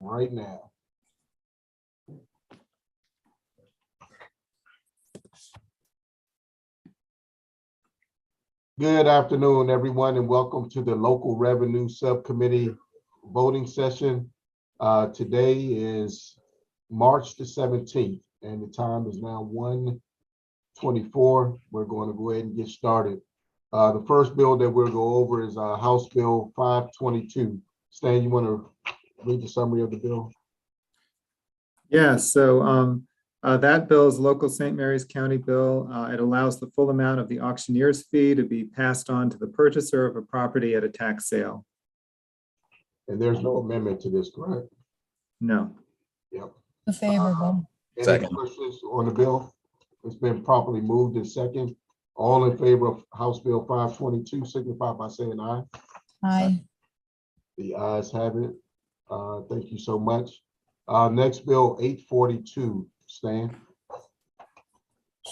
right now. Good afternoon, everyone, and welcome to the Local Revenue Subcommittee voting session. Today is March the 17th, and the time is now 1:24. We're going to go ahead and get started. The first bill that we'll go over is House Bill 522. Stan, you want to read the summary of the bill? Yeah, so that bill is local St. Mary's County bill. It allows the full amount of the auctioneer's fee to be passed on to the purchaser of a property at a tax sale. And there's no amendment to this, correct? No. Yep. Favorable. Any Second. questions on the bill? It's been properly moved and second. All in favor of House Bill 522, signify by saying aye. Aye. The ayes have it. Thank you so much. Next bill, 842, Stan.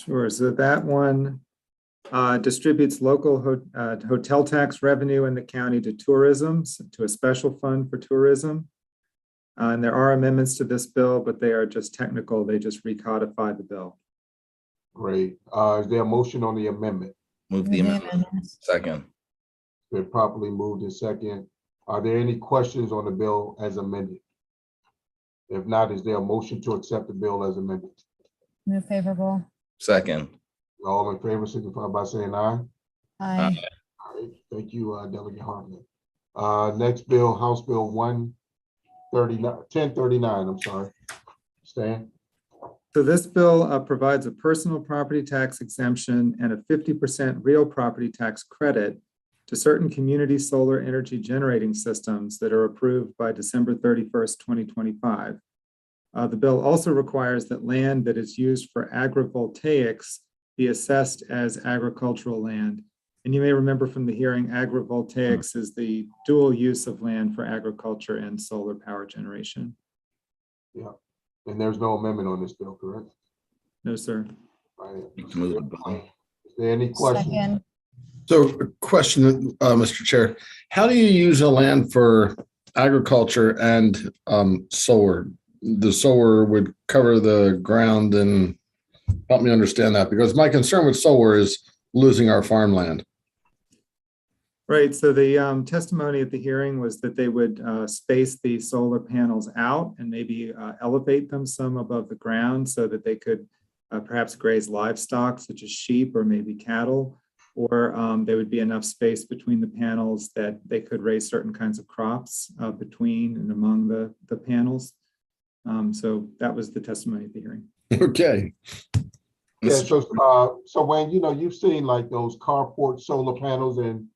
Sure, so that one distributes local hotel tax revenue in the county to tourism, to a special fund for tourism. And there are amendments to this bill, but they are just technical. They just recodify the bill. Great. Is there a motion on the amendment? Move the amendment. Second. Been properly moved and second. Are there any questions on the bill as amended? If not, is there a motion to accept the bill as amended? Move favorable. Second. All in favor, signify by saying aye. Aye. All right, thank you, Delegate Hartman. Next bill, House Bill 1039, I'm sorry. Stan? So this bill provides a personal property tax exemption and a 50% real property tax credit to certain community solar energy generating systems that are approved by December 31st, 2025. The bill also requires that land that is used for agrivoltaics be assessed as agricultural land. And you may remember from the hearing, agrivoltaics is the dual use of land for agriculture and solar power generation. Yeah, and there's no amendment on this bill, correct? No, sir. Right. Move the bill. Is there any questions? Second. So a question, Mr. Chair, how do you use the land for agriculture and solar? The solar would cover the ground, and help me understand that, because my concern with solar is losing our farmland. Right, so the testimony at the hearing was that they would space the solar panels out and maybe elevate them some above the ground so that they could perhaps graze livestock such as sheep or maybe cattle, or there would be enough space between the panels that they could raise certain kinds of crops between and among the panels. So that was the testimony at the hearing. Okay. Yeah, so Wayne, you've seen like those carport solar panels, and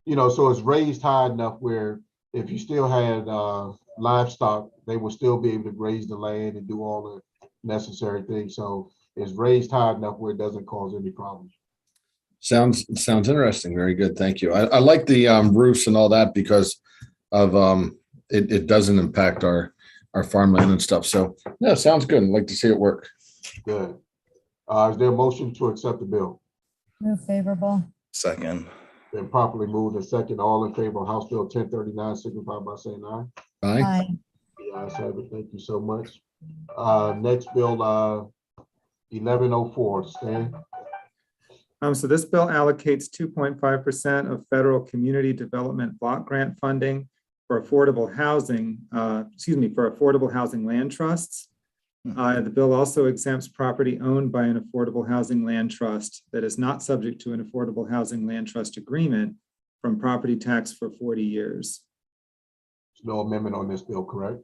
so it's raised high enough where if you still had livestock, they will still be able to graze the land and do all the necessary things. So it's raised high enough where it doesn't cause any problems. Sounds interesting. Very good. Thank you. I like the roofs and all that because of it doesn't impact our farmland and stuff. So yeah, sounds good. I'd like to see it work. Good. Is there a motion to accept the bill? Move favorable. Second. Been properly moved and second. All in favor of House Bill 1039, signify by saying aye. Aye. Aye. The ayes have it. Thank you so much. Next bill, 1104, Stan. So this bill allocates 2.5% of federal community development block grant funding for affordable housing, for affordable housing land trusts. The bill also exempts property owned by an affordable housing land trust that is not subject to an affordable housing land trust agreement from property tax for 40 years. There's no amendment on this bill, correct?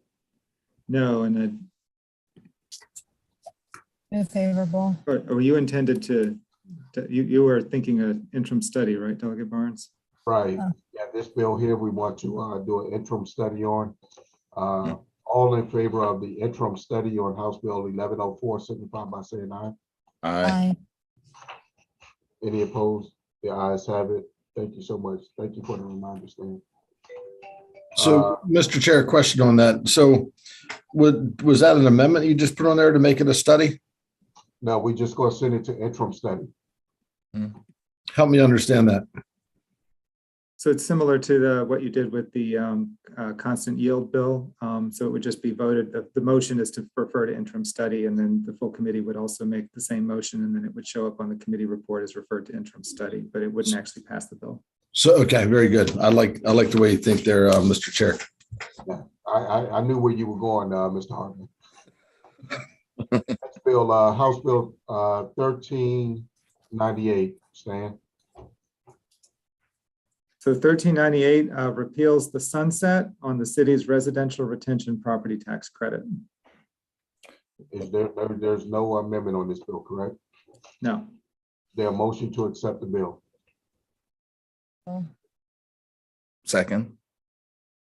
No, and Move favorable. you intended to you were thinking an interim study, right, Delegate Barnes? Right. Oh. Yeah, this bill here, we want to do an interim study on. All in favor of the interim study on House Bill 1104, signify by saying aye. Aye. Aye. Any opposed? The ayes have it. Thank you so much. Thank you for the reminder, Stan. So, Mr. Chair, question on that. So was that an amendment you just put on there to make it a study? No, we just gonna send it to interim study. Help me understand that. So it's similar to what you did with the constant yield bill. So it would just be voted, the motion is to refer to interim study, and then the full committee would also make the same motion, and then it would show up on the committee report as referred to interim study, but it wouldn't actually pass the bill. So, okay, very good. I like the way you think there, Mr. Chair. Yeah, I knew where you were going, Mr. Hartman. Next bill, House Bill 1398, Stan. So 1398 repeals the sunset on the city's residential retention property tax credit. Is there's no amendment on this bill, correct? No. There a motion to accept the bill? Second.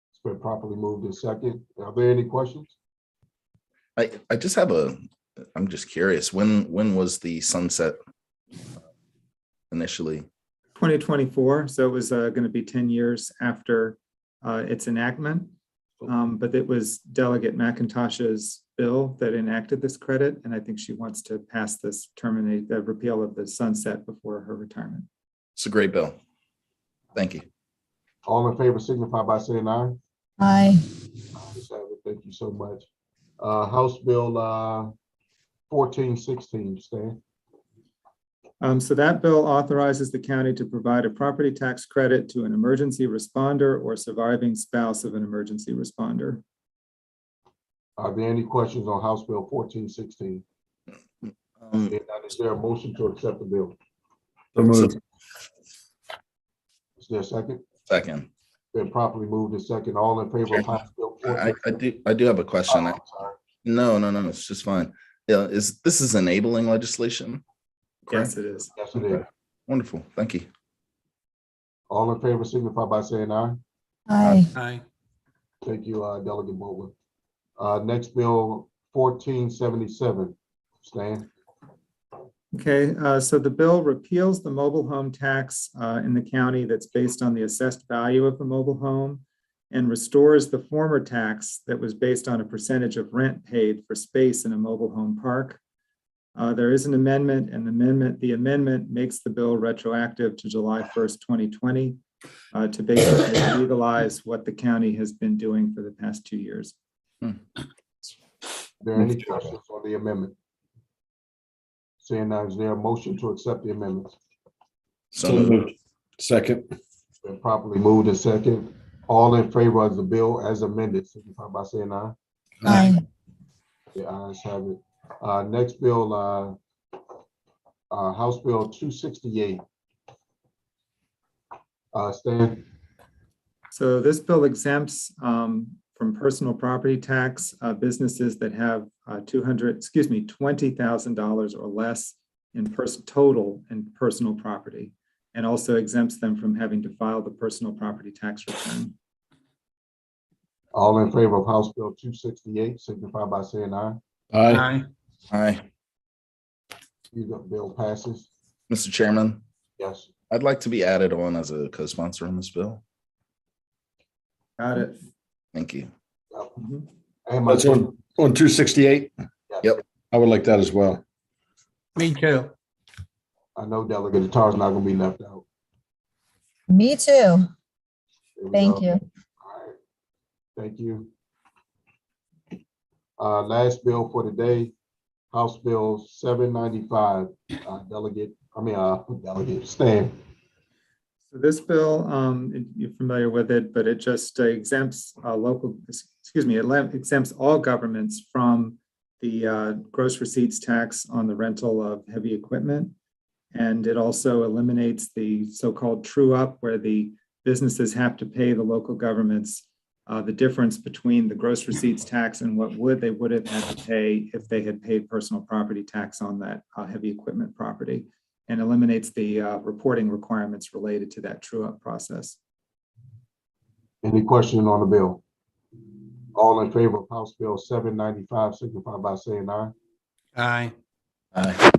It's been properly moved in second. Are there any questions? I just have I'm just curious, when was the sunset initially? 2024, so it was going to be 10 years after its enactment, but it was Delegate McIntosh's bill that enacted this credit, and I think she wants to pass this the repeal of the sunset before her retirement. It's a great bill. Thank you. All in favor signify by saying aye. Aye. Ayes have it. Thank you so much. House Bill 1416, Stan. So that bill authorizes the county to provide a property tax credit to an emergency responder or surviving spouse of an emergency responder. Are there any questions on House Bill 1416? Is there a motion to accept the bill? So moved. Is there a second? Second. Been properly moved in second. All in favor of House Bill 1416? I do have a question. I'm sorry. No, it's just fine. Yeah, this is enabling legislation? Correct? Yes, it is. Yes, it is. Wonderful. Thank you. All in favor signify by saying aye. Aye. Aye. Thank you, Delegate Baldwin. Next bill 1477, Stan. Okay, so the bill repeals the mobile home tax in the county that's based on the assessed value of the mobile home and restores the former tax that was based on a percentage of rent paid for space in a mobile home park. There is an amendment, and the amendment makes the bill retroactive to July 1st, 2020, to basically legalize what the county has been doing for the past 2 years. Are there any questions on the amendment? Seeing none, is there a motion to accept the amendment? So moved. Second. Been properly moved in second. All in favor of the bill as amended, signify by saying aye. Aye. The ayes have it. Next bill, House Bill 268. Stan. So this bill exempts from personal property tax businesses that have $20,000 or less in total in personal property, and also exempts them from having to file the personal property tax return. All in favor of House Bill 268, signify by saying aye. Aye. Aye. The bill passes. Mr. Chairman, Yes. I'd like to be added on as a co-sponsor on this bill. Got it. Thank you. Mhm. And my That's on 268. Yep. I would like that as well. Me too. I know Delegate Attar's not gonna be left out. Me too. There we Thank go. you. All right. Thank you. Last bill for today, House Bill 795. Delegate Stan. So this bill, you're familiar with it, but it just exempts it exempts all governments from the gross receipts tax on the rental of heavy equipment. And it also eliminates the so-called true up, where the businesses have to pay the local governments the difference between the gross receipts tax and what they would have had to pay if they had paid personal property tax on that heavy equipment property, and eliminates the reporting requirements related to that true up process. Any question on the bill? All in favor of House Bill 795, signify by saying aye. Aye. Aye.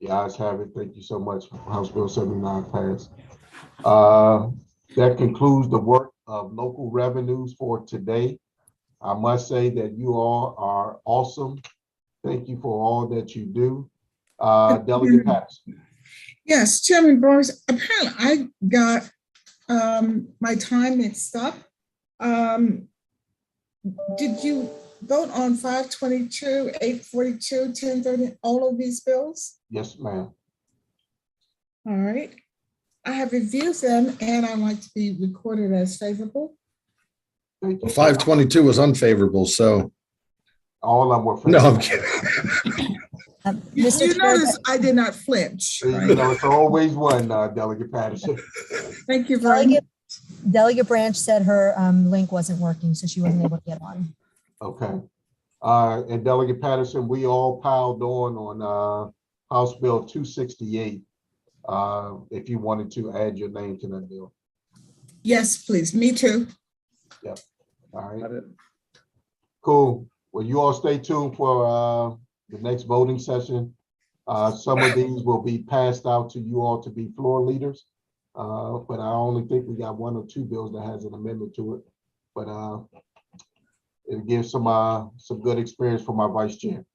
The ayes have it. Thank you so much. House Bill 79 passed. That concludes the work of local revenues for today. I must say that you all are awesome. Thank you for all that you do. Delegate Patterson. Yes, Chairman Burns, apparently I got my time mixed up. Did you vote on 522, 842, 1030, all of these bills? Yes, ma'am. All right. I have reviewed them and I'd like to be recorded as favorable. Thank you. 522 was unfavorable, so All of them were. no, I'm kidding. Mr. You Chair, notice I did not flinch, You right? know, it's always one, Delegate Patterson. Thank you very much. Delegate Branch said her link wasn't working, so she wasn't able to get on. Okay. And Delegate Patterson, we all piled on House Bill 268. If you wanted to add your name to that bill. Yes, please. Me too. All right. Got it. Cool. Well, you all stay tuned for the next voting session. Some of these will be passed out to you all to be floor leaders. But I only think we got 1 or 2 bills that has an amendment to it. But it gives some good experience for my vice chair.